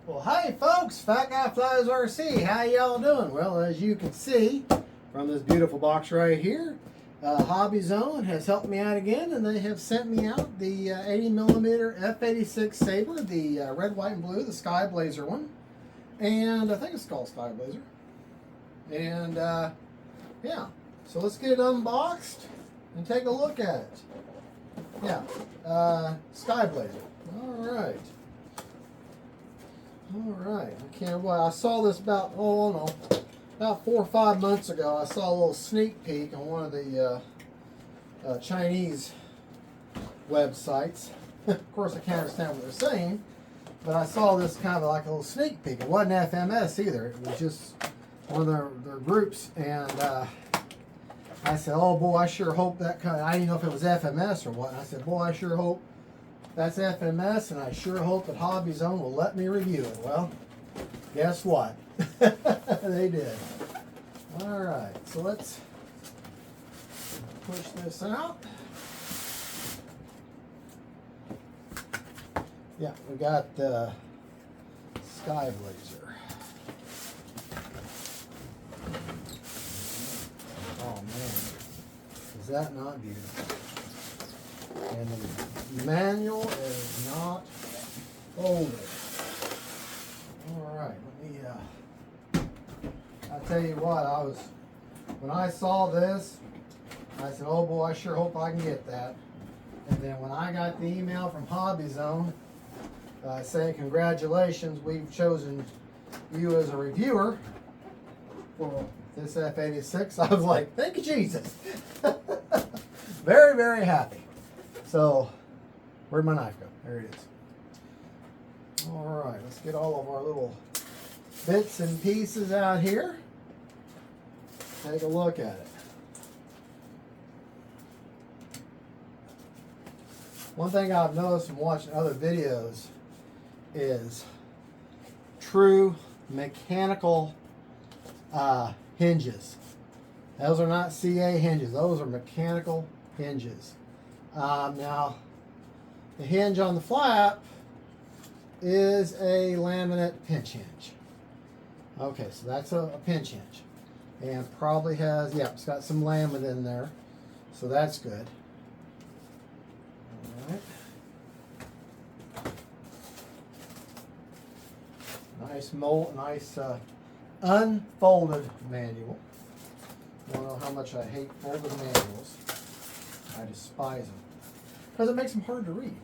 Well, hey folks, Fat Guy Flies RC. How y'all doing? Well, as you can see from this beautiful box right here, Hobby Zone has helped me out again, and they have sent me out the 80mm F-86 SABRE, the red, white, and blue, the Sky Blazer one, and I think it's called Sky Blazer. And yeah, so let's get it unboxed and take a look at it. Yeah, Sky Blazer. All right. Alright, I can't wait. I saw this about 4 or 5 months ago. I saw a little sneak peek on one of the Chinese websites. Of course, I can't understand what they're saying, but I saw this kind of like a little sneak peek. It wasn't FMS either. It was just one of their groups, and I said, oh boy, I sure hope that kind of, I didn't know if it was FMS or what. And I said, boy, I sure hope that's FMS, and I sure hope that Hobby Zone will let me review it. Well, guess what? They did. All right, so let's push this out. Yeah, we got the Sky Blazer. Oh man, is that not beautiful? And the manual is not folded. All right, let me, I tell you what, when I saw this, I said, oh boy, I sure hope I can get that. And then when I got the email from Hobby Zone saying, congratulations, we've chosen you as a reviewer for this F-86, I was like, thank you, Jesus. Very, very happy. So, where'd my knife go? There it is. All right, let's get all of our little bits and pieces out here. Take a look at it. One thing I've noticed from watching other videos is true mechanical hinges. Those are not CA hinges. Those are mechanical hinges. Now, the hinge on the flap is a laminate pinch hinge. Okay, so that's a pinch hinge. And probably has, yeah, it's got some laminate in there. So that's good. All right. Nice unfolded manual. I don't know how much I hate folded manuals. I despise them. Because it makes them hard to read.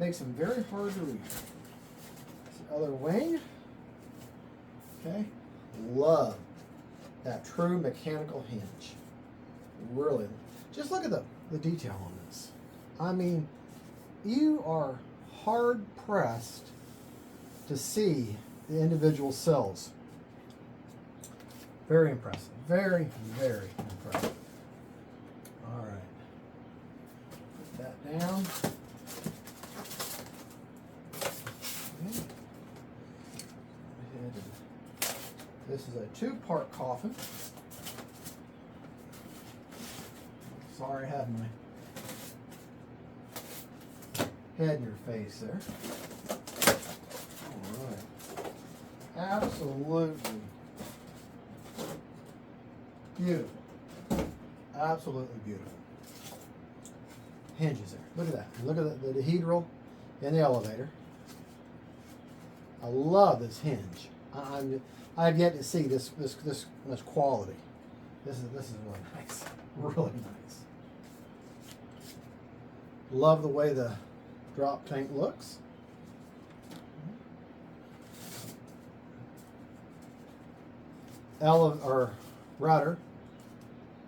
Makes them very hard to read. It's the other wing. Okay. Love that true mechanical hinge. Really. Just look at the detail on this. I mean, you are hard pressed to see the individual cells. Very impressive. Very, very impressive. All right. Put that down. Okay. This is a 2-part coffin. Sorry I have my head in your face there. All right. Absolutely beautiful. Absolutely beautiful. Hinges there. Look at that. Look at the dihedral in the elevator. I love this hinge. I've yet to see this quality. This is really nice. Really nice. Love the way the drop tank looks. Rudder.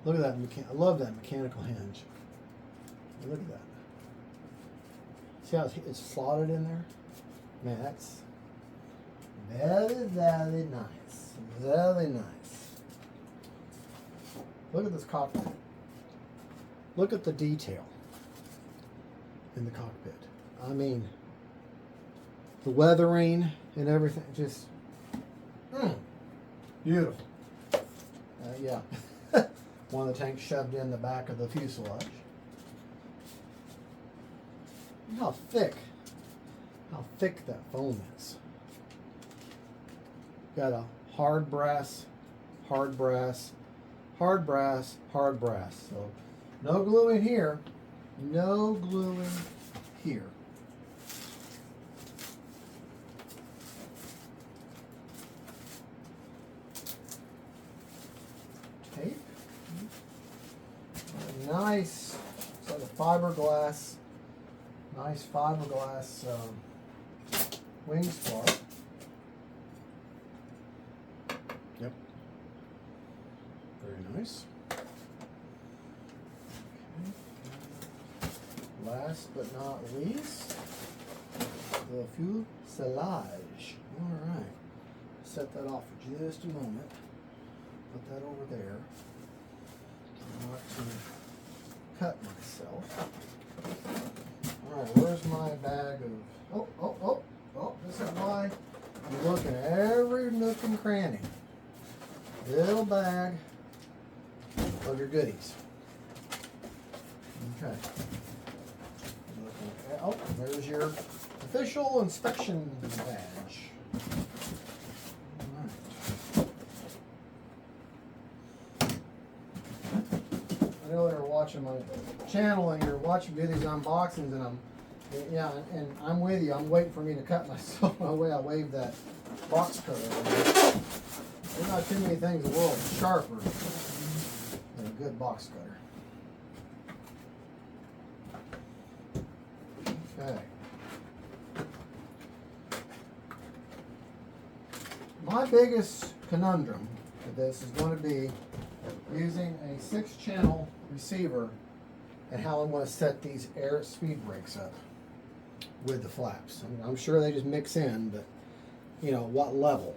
Look at that. I love that mechanical hinge. Look at that. See how it's slotted in there? Man, that's very, very nice. Very nice. Look at this cockpit. Look at the detail in the cockpit. I mean, the weathering and everything, just beautiful. Yeah. One of the tanks shoved in the back of the fuselage. Look how thick that foam is. got a hard brass, hard brass, hard brass, hard brass. So no gluing here, no gluing here. Tape. Nice, it's like a fiberglass, nice fiberglass wing spar. Yep. Very nice. Okay. Last but not least, the fuselage. All right. Set that off for just a moment. Put that over there. I'm not going to cut myself. All right, where's my bag of... Oh, this is why you look in every nook and cranny. Little bag of your goodies. Okay. Oh, there's your official inspection badge. I know you're watching my channel and you're watching these unboxings, and I'm with you. I'm waiting for me to cut myself the way I waved that box cutter. There's not too many things in the world sharper than a good box cutter. Okay. My biggest conundrum with this is going to be using a 6-channel receiver and how I'm going to set these air speed brakes up with the flaps. I mean, I'm sure they just mix in, but you know, what level?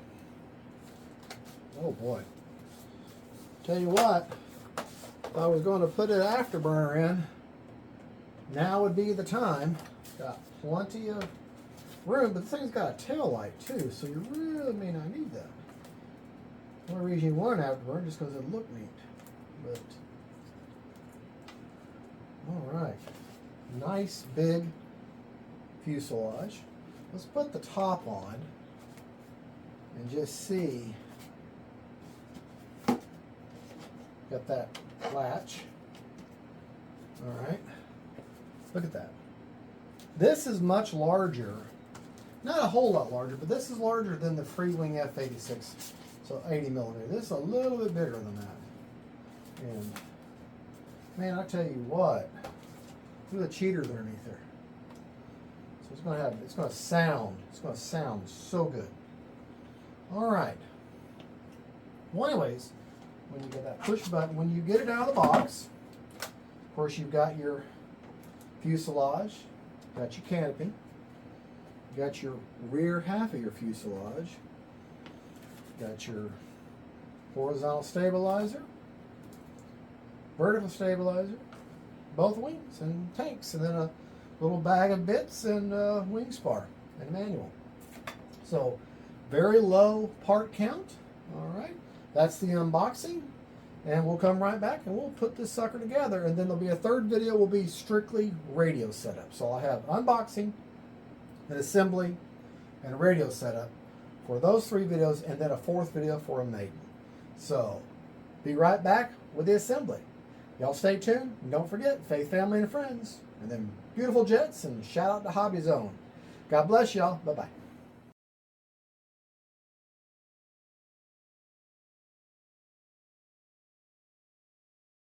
Oh boy. Tell you what, if I was going to put an afterburner in, now would be the time. Got plenty of room, but this thing's got a tail light too, so you really may not need that. The only reason you want an afterburner just because it look neat. But all right, nice big fuselage. Let's put the top on and just see. Got that latch. All right, look at that. This is much larger, not a whole lot larger, but this is larger than the Freewing F-86. So 80 millimeter. This is a little bit bigger than that. And man, I tell you what, look at the cheaters underneath there. So it's going to sound so good. All right. Well, anyways, when you get that push button, when you get it out of the box, of course you've got your fuselage, got your canopy, you got your rear half of your fuselage. Got your horizontal stabilizer, vertical stabilizer, both wings and tanks, and then a little bag of bits and wing spar and manual. So very low part count. All right, that's the unboxing, and we'll come right back and we'll put this sucker together, and then there'll be a third video will be strictly radio setup. So I'll have unboxing, an assembly, and a radio setup for those 3 videos, and then a 4th video for a maiden. So be right back with the assembly. Y'all stay tuned, and don't forget, faith, family, and friends, and then beautiful jets, and shout out to Hobby Zone. God bless y'all. Bye-bye.